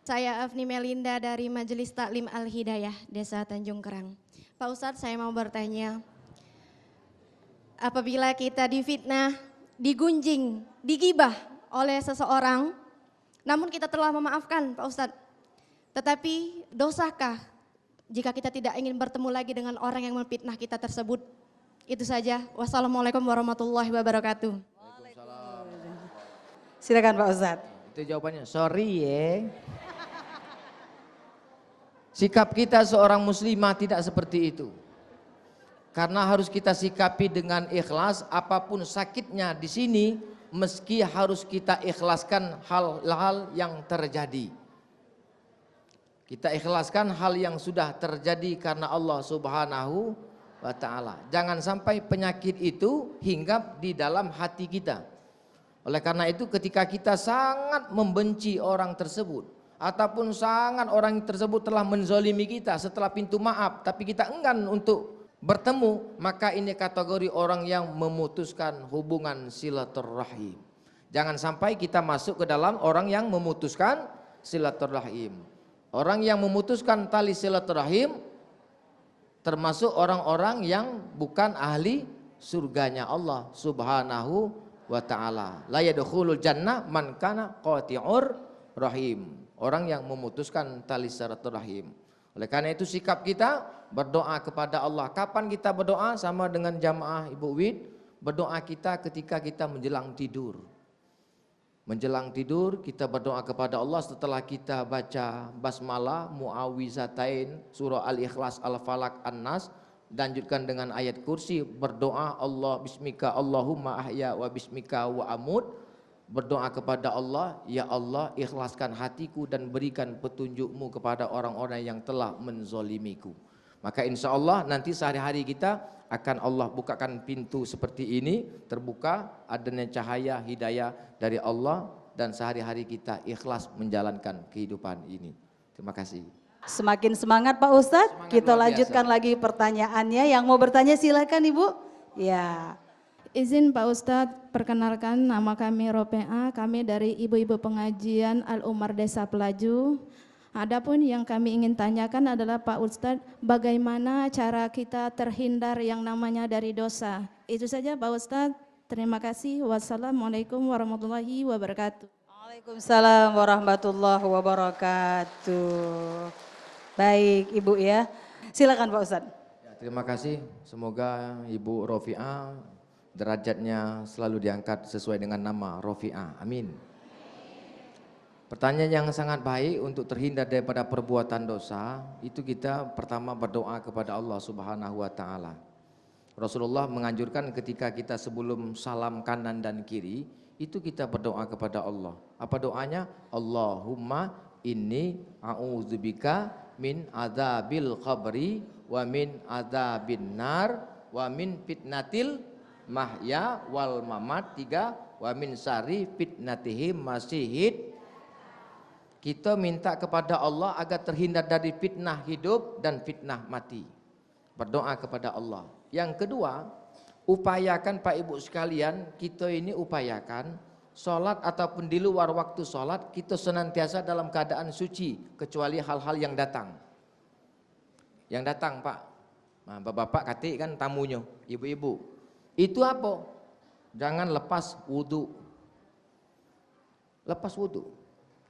Saya Afni Melinda dari Majelis Taklim Al-Hidayah Desa Tanjung Kerang. Pak Ustadz, saya mau bertanya, apabila kita difitnah, digunjing, digibah oleh seseorang, namun kita telah memaafkan Pak Ustadz, tetapi dosakah jika kita tidak ingin bertemu lagi dengan orang yang memfitnah kita tersebut. Itu saja. Wassalamualaikum warahmatullahi wabarakatuh. Silakan Pak Ustadz. Itu jawabannya. Sorry ya. Sikap kita seorang muslimah tidak seperti itu. Karena harus kita sikapi dengan ikhlas, apapun sakitnya di sini, meski harus kita ikhlaskan hal-hal yang terjadi. Kita ikhlaskan hal yang sudah terjadi karena Allah Subhanahu wa Ta'ala. Jangan sampai penyakit itu hinggap di dalam hati kita. Oleh karena itu ketika kita sangat membenci orang tersebut, ataupun sangat orang tersebut telah menzolimi kita setelah pintu maaf, tapi kita enggan untuk bertemu, maka ini kategori orang yang memutuskan hubungan silaturahim. Jangan sampai kita masuk ke dalam orang yang memutuskan silaturahim. Orang yang memutuskan tali silaturahim termasuk orang-orang yang bukan ahli surganya Allah Subhanahu wa Ta'ala. La yadkhulul jannah man kana qati'ur rahim. Orang yang memutuskan tali silaturahim. Oleh karena itu sikap kita berdoa kepada Allah. Kapan kita berdoa? Sama dengan jamaah Ibu Wid, berdoa kita ketika kita menjelang tidur. Menjelang tidur kita berdoa kepada Allah setelah kita baca basmalah, muawizatain, surah Al-Ikhlas, Al-Falaq, An-Nas, lanjutkan dengan ayat kursi, berdoa Allah bismika Allahumma ahya wa bismika wa amut. Berdoa kepada Allah, ya Allah ikhlaskan hatiku dan berikan petunjukmu kepada orang-orang yang telah menzolimiku. Maka insya Allah nanti sehari-hari kita akan Allah bukakan pintu seperti ini, terbuka adanya cahaya hidayah dari Allah, dan sehari-hari kita ikhlas menjalankan kehidupan ini. Terima kasih. Semakin semangat Pak Ustadz, kita lanjutkan lagi pertanyaannya. Yang mau bertanya silakan Ibu. Ya. Izin Pak Ustadz, perkenalkan nama kami Rope'a, kami dari Ibu-Ibu Pengajian Al-Umar Desa Pelaju. Adapun yang kami ingin tanyakan adalah Pak Ustadz, bagaimana cara kita terhindar yang namanya dari dosa? Itu saja Pak Ustadz, terima kasih. Wassalamualaikum warahmatullahi wabarakatuh. Waalaikumsalam warahmatullahi wabarakatuh. Baik Ibu ya, silakan Pak Ustadz. Ya, terima kasih, semoga Ibu Rofi'ah derajatnya selalu diangkat sesuai dengan nama Rofi'ah, amin. Pertanyaan yang sangat baik untuk terhindar daripada perbuatan dosa, itu kita pertama berdoa kepada Allah Subhanahu wa Ta'ala. Rasulullah menganjurkan ketika kita sebelum salam kanan dan kiri, itu kita berdoa kepada Allah. Apa doanya? Allahumma inni a'udzubika min adzabil qabri wa min adzabin nar wa min fitnatil mahya wal mamat. 3, wa min syarri fitnatihim masihid. Kita minta kepada Allah agar terhindar dari fitnah hidup dan fitnah mati. Berdoa kepada Allah. Yang kedua, upayakan Pak Ibu sekalian, kita ini upayakan sholat ataupun di luar waktu sholat, kita senantiasa dalam keadaan suci, kecuali hal-hal yang datang. Yang datang Pak, nah, bapak katik kan tamunya, ibu-ibu. Itu apa? Jangan lepas wudhu. Lepas wudhu.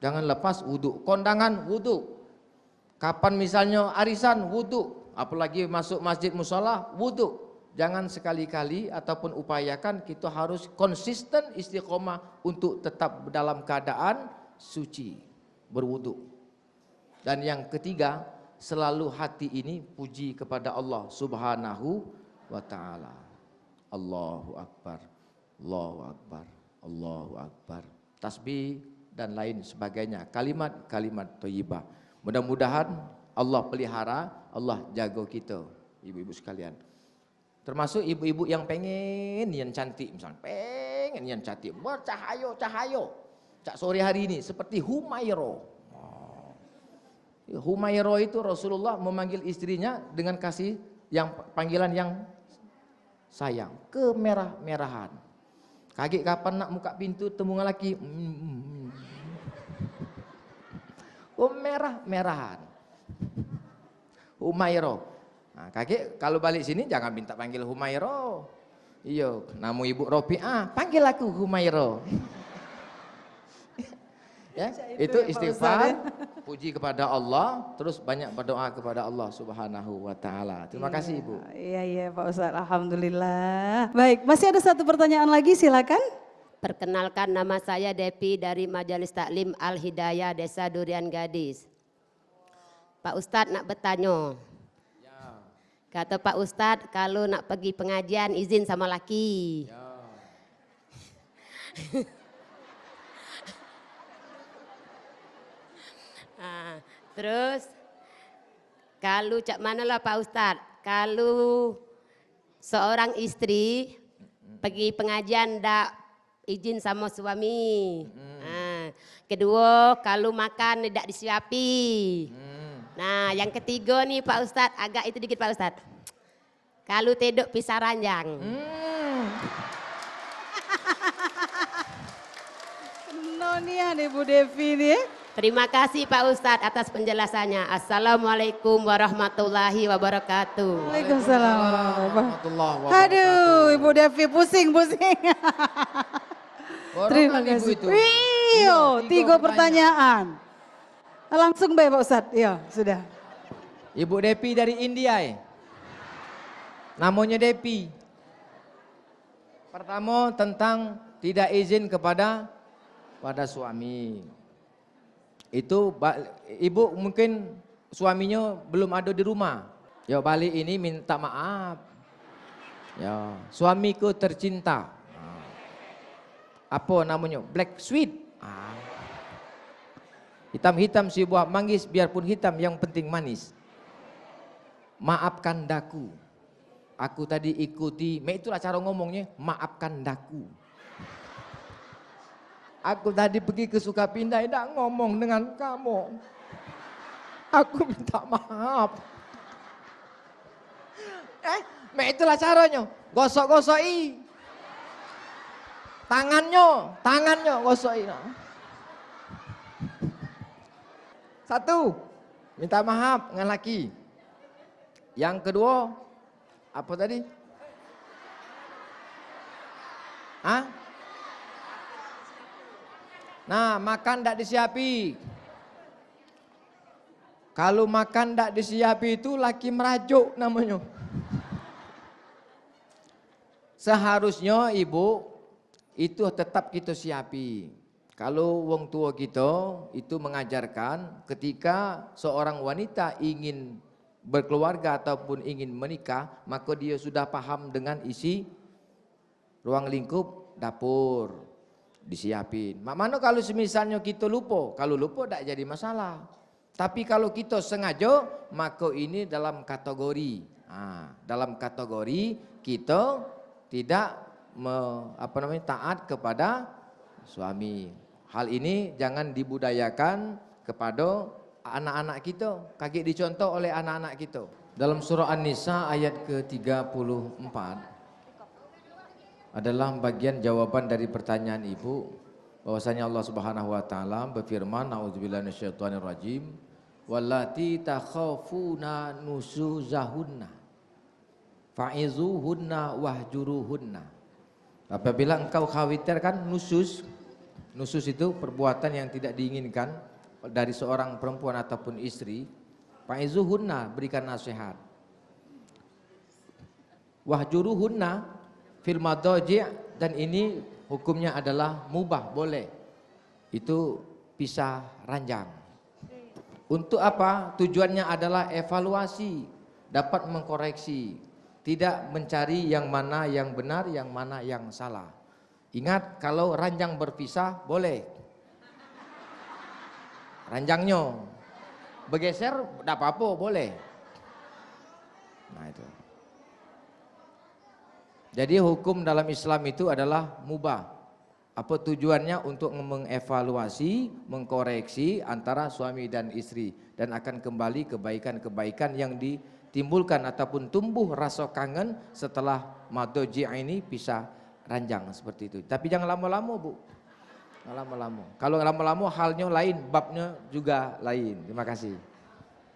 Jangan lepas wudhu, kondangan wudhu. Kapan misalnya arisan wudhu, apalagi masuk masjid musola wudhu. Jangan sekali-kali ataupun upayakan kita harus konsisten istiqomah untuk tetap dalam keadaan suci, berwudhu. Dan yang ketiga, selalu hati ini puji kepada Allah Subhanahu wa Ta'ala. Allahu Akbar, Allahu Akbar, Allahu Akbar. Tasbih dan lain sebagainya, kalimat-kalimat thayyibah. Mudah-mudahan Allah pelihara, Allah jaga kita, ibu-ibu sekalian. Termasuk ibu-ibu yang pengen yang cantik, misalnya pengen yang cantik, bercahaya-cahaya. Cak sore hari ini seperti Humairah. Humairah itu Rasulullah memanggil istrinya dengan kasih yang panggilan yang sayang, kemerah-merahan. Kaget kapan nak buka pintu temu lelaki. Merah-merahan. Humairah. Nah, kaget kalau balik sini jangan minta panggil Humairah. Iya, nama Ibu Rofi'ah, panggil aku Humairah. Ya, Itu itu ya, Pak istighfar, Ustadz, puji kepada Allah, terus banyak berdoa kepada Allah Subhanahu wa taala. Terima kasih Ibu. Iya Pak Ustadz, alhamdulillah. Baik, masih ada satu pertanyaan lagi, silakan. Perkenalkan, nama saya Depi dari Majelis Taklim Al-Hidayah Desa Durian Gadis. Pak Ustadz nak bertanya. Kata Pak Ustadz kalau nak pergi pengajian izin sama laki. Terus kalau cak manalah Pak Ustadz, kalau seorang istri pergi pengajian ndak izin sama suami. Kedua, kalau makan tidak disiapi. Nah, yang ketiga nih Pak Ustadz, agak itu dikit Pak Ustadz. Kalau tidur pisah ranjang. Nonian Ibu Devi nih. Terima kasih Pak Ustadz atas penjelasannya. Assalamualaikum warahmatullahi wabarakatuh. Waalaikumsalam. Warahmatullahi wabarakatuh. Aduh, Ibu Devi pusing. Terima Orang Ibu kasih. itu. Iya, 3 pertanyaan. Langsung baik Pak Ustadz. Iya, sudah. Ibu Depi dari India ya? Namanya Depi. Pertama tentang tidak izin pada suami. Itu ibu mungkin suaminya belum ada di rumah. Ya balik ini minta maaf. Ya, suamiku tercinta. Apa namanya? Black sweet. Hitam-hitam si buah manggis, biarpun hitam yang penting manis. Maafkan daku. Aku tadi ikuti, itulah cara ngomongnya, maafkan daku. Aku tadi pergi ke Sukapindah, tidak ngomong dengan kamu. Aku minta maaf. Itulah caranya, gosok-gosoi. Tangannya gosoi. Satu, minta maaf dengan laki. Yang kedua, apa tadi? Nah, makan tidak disiapi. Kalau makan tidak disiapi itu laki merajuk namanya. Seharusnya ibu itu tetap kita siapi. Kalau wong tua kita itu mengajarkan ketika seorang wanita ingin berkeluarga ataupun ingin menikah, maka dia sudah paham dengan isi ruang lingkup dapur. Disiapin. Mana kalau semisalnya kita lupa, kalau lupa tidak jadi masalah. Tapi kalau kita sengaja, maka ini dalam kategori. Dalam kategori kita tidak taat kepada suami. Hal ini jangan dibudayakan kepada anak-anak kita, kaget dicontoh oleh anak-anak kita. Dalam surah An-Nisa ayat ke-34 adalah bagian jawaban dari pertanyaan ibu, bahwasanya Allah Subhanahu wa taala berfirman, auzubillahi minasyaitonir rajim, wallati takhafuna nusuzahunna fa'izuhunna wahjuruhunna. Apabila engkau khawatirkan nusus itu perbuatan yang tidak diinginkan dari seorang perempuan ataupun istri, fa'izuhunna, berikan nasihat. Wahjuruhunna fil madaji', dan ini hukumnya adalah mubah, boleh. Itu pisah ranjang. Untuk apa? Tujuannya adalah evaluasi, dapat mengkoreksi, tidak mencari yang mana yang benar, yang mana yang salah. Ingat, kalau ranjang berpisah boleh. Ranjangnya bergeser tidak apa-apa, boleh. Nah itu. Jadi hukum dalam Islam itu adalah mubah. Apa tujuannya? Untuk mengevaluasi, mengkoreksi antara suami dan istri, dan akan kembali kebaikan-kebaikan yang ditimbulkan ataupun tumbuh rasa kangen setelah madoji' ini pisah ranjang seperti itu. Tapi jangan lama-lama Bu. Lama-lama. Kalau lama-lama halnya lain, babnya juga lain. Terima kasih.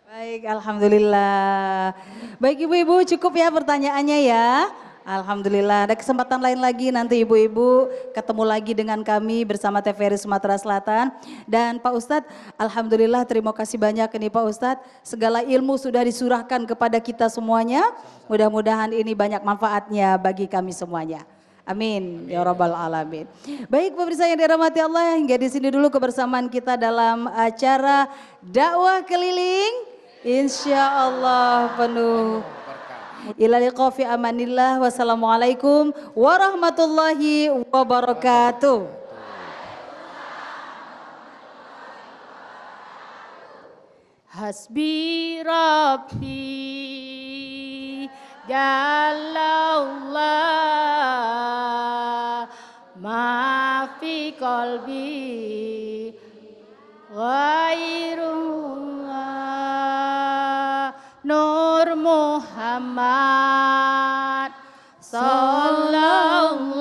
Baik, alhamdulillah. Baik Ibu-ibu, cukup ya pertanyaannya ya. Alhamdulillah, ada kesempatan lain lagi nanti ibu-ibu ketemu lagi dengan kami bersama TVRI Sumatera Selatan. Dan Pak Ustadz, Alhamdulillah terima kasih banyak ini Pak Ustadz. Segala ilmu sudah disurahkan kepada kita semuanya. Mudah-mudahan ini banyak manfaatnya bagi kami semuanya. Amin ya rabbal alamin. Baik pemirsa yang dirahmati Allah, hingga di sini dulu kebersamaan kita dalam acara dakwah keliling. Insya Allah penuh. Ila liqa fi amanillah. Wassalamualaikum warahmatullahi wabarakatuh. Hasbi Rabbi Jalallah ma fi qalbi ghairullah Nur Muhammad sallallahu